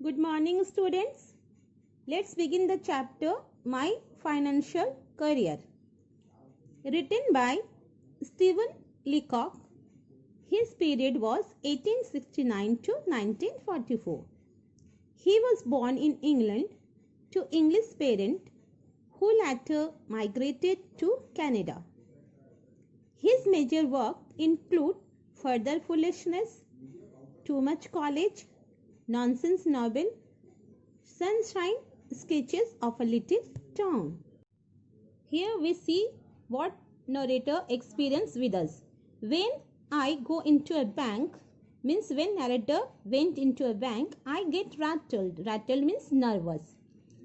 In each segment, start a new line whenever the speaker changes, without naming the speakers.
Good morning, students. Let's begin the chapter My Financial Career. Written by Stephen Leacock. His period was 1869 to 1944. He was born in England to English parents who later migrated to Canada. His major work include Further Foolishness, Too Much College, Nonsense Novel, Sunshine, Sketches of a Little Town. Here we see what narrator experienced with us. When I go into a bank, means when narrator went into a bank, I get rattled. Rattled means nervous.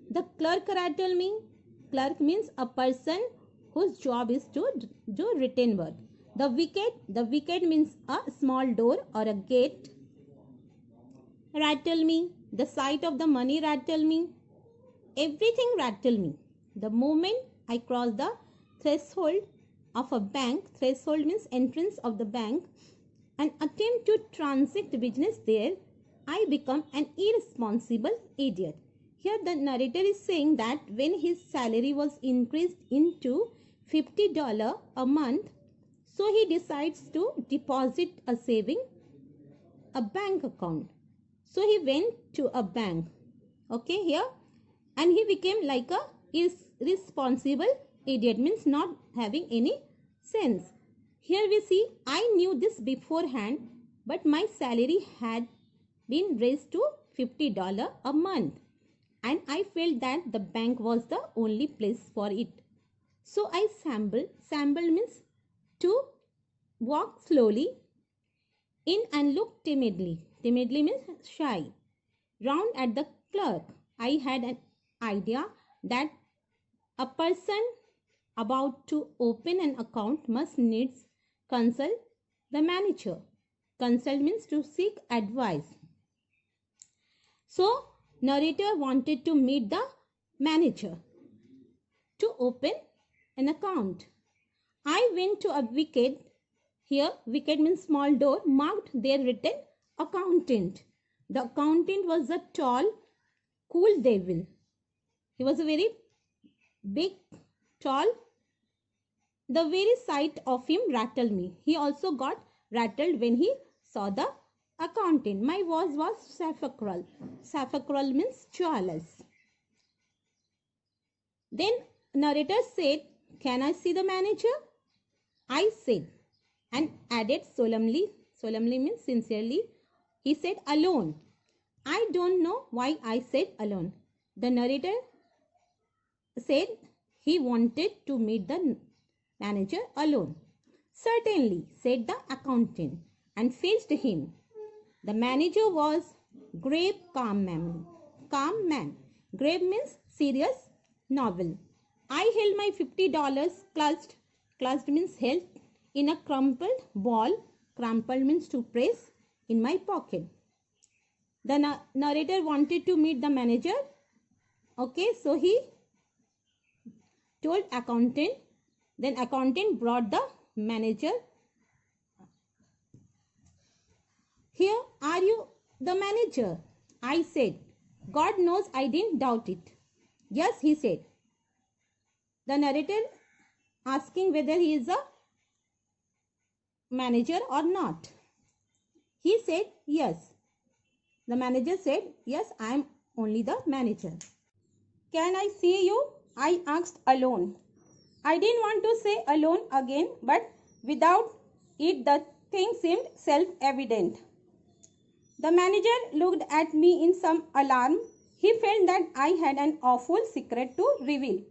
The clerk rattled me. Clerk means a person whose job is to do written work. The wicket means a small door or a gate. Rattle me. The sight of the money rattle me. Everything rattle me. The moment I cross the threshold of a bank, threshold means entrance of the bank, and attempt to transact business there, I become an irresponsible idiot. Here the narrator is saying that when his salary was increased into $50 a month, so he decides to deposit a saving, a bank account. So he went to a bank. Okay, here, and he became like a irresponsible idiot, means not having any sense. Here we see, I knew this beforehand, but my salary had been raised to $50 a month, and I felt that the bank was the only place for it. So I sampled. Sample means to walk slowly in and look timidly. Timidly means shy. Round at the clerk. I had an idea that a person about to open an account must needs consult the manager. Consult means to seek advice. So, narrator wanted to meet the manager to open an account. I went to a wicket. Here, wicket means small door, marked there written accountant. The accountant was a tall, cool devil. He was a very big, tall. The very sight of him rattled me. He also got rattled when he saw the accountant. My voice was sepulchral. Sepulchral means jealous. Then narrator said, "Can I see the manager?" I said, and added solemnly. Solemnly means sincerely. He said, "Alone." I don't know why I said alone. The narrator said he wanted to meet the manager alone. "Certainly," said the accountant, and faced him. The manager was grave, calm man. Calm man. Grave means serious, novel. I held my $50 clutched. Clutched means held in a crumpled ball. Crumpled means to press in my pocket. The narrator wanted to meet the manager. Okay, so he told accountant. Then accountant brought the manager. "Here are you, the manager," I said. God knows I didn't doubt it. "Yes," he said. The narrator asking whether he is a manager or not. He said yes. The manager said, "Yes, I am only the manager." "Can I see you?" I asked alone. I didn't want to say alone again, but without it the thing seemed self-evident. The manager looked at me in some alarm. He felt that I had an awful secret to reveal.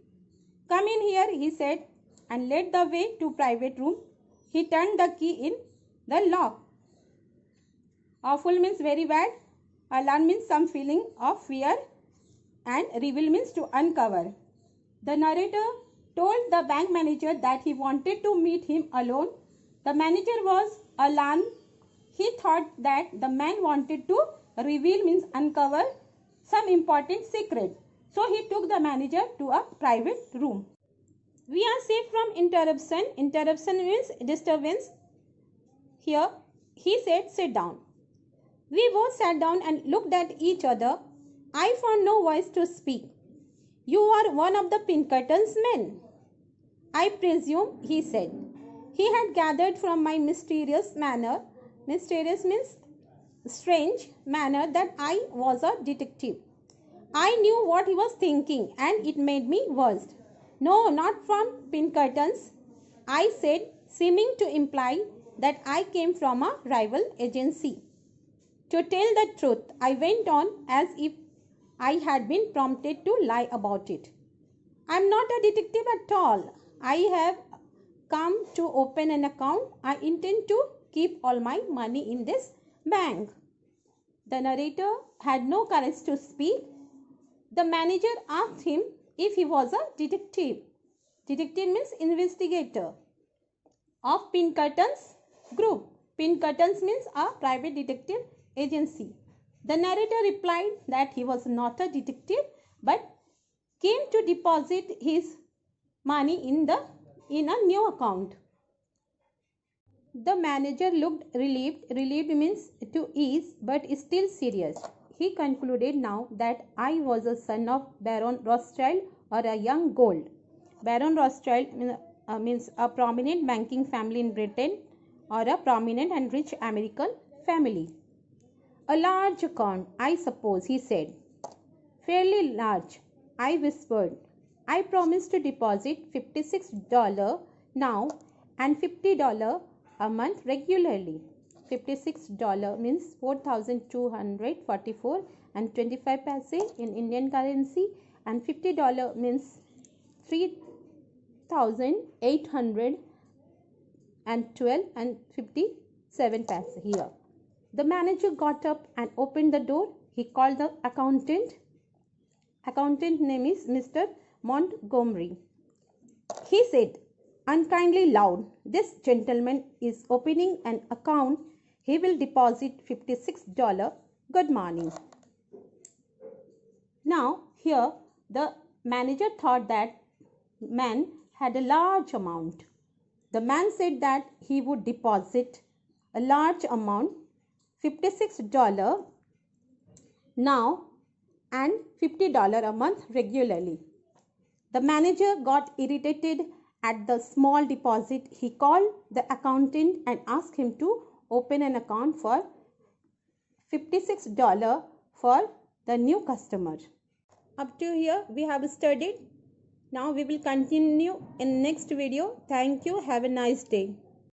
"Come in here," he said, and led the way to private room. He turned the key in the lock. Awful means very bad. Alarm means some feeling of fear, and reveal means to uncover. The narrator told the bank manager that he wanted to meet him alone. The manager was alarmed. He thought that the man wanted to reveal means uncover some important secret. So he took the manager to a private room. We are safe from interruption. Interruption means disturbance. Here he said, "Sit down." We both sat down and looked at each other. I found no voice to speak. You are one of the Pinkerton's men, I presume, he said. He had gathered from my mysterious means strange manner, that I was a detective. I knew what he was thinking, and it made me worse. No, not from Pinkerton's, I said, seeming to imply that I came from a rival agency. To tell the truth, I went on as if I had been prompted to lie about it. I am not a detective at all. I have come to open an account. I intend to keep all my money in this bank. The narrator had no courage to speak. The manager asked him if he was a detective. Detective means investigator of Pinkerton's group. Pinkerton's means a private detective agency. The narrator replied that he was not a detective but came to deposit his money in a new account. The manager looked relieved. Relieved means to ease, but still serious. He concluded now that I was a son of Baron Rothschild or a young Gold. Baron Rothschild means a prominent banking family in Britain or a prominent and rich American family. A large account, I suppose, he said. Fairly large, I whispered. I promised to deposit $56 now and $50 a month regularly. $56 means 4,244 and 25 paise in Indian currency, and $50 means 3,812 and 57 paise here. The manager got up and opened the door. He called the accountant. Accountant name is Mr. Montgomery. He said, unkindly loud, this gentleman is opening an account. He will deposit $56. Good morning. Now here the manager thought that man had a large amount. The man said that he would deposit a large amount, $56 now and $50 a month regularly. The manager got irritated at the small deposit. He called the accountant and asked him to open an account for $56 for the new customer. Up to here we have studied. Now we will continue in next video. Thank you. Have a nice day.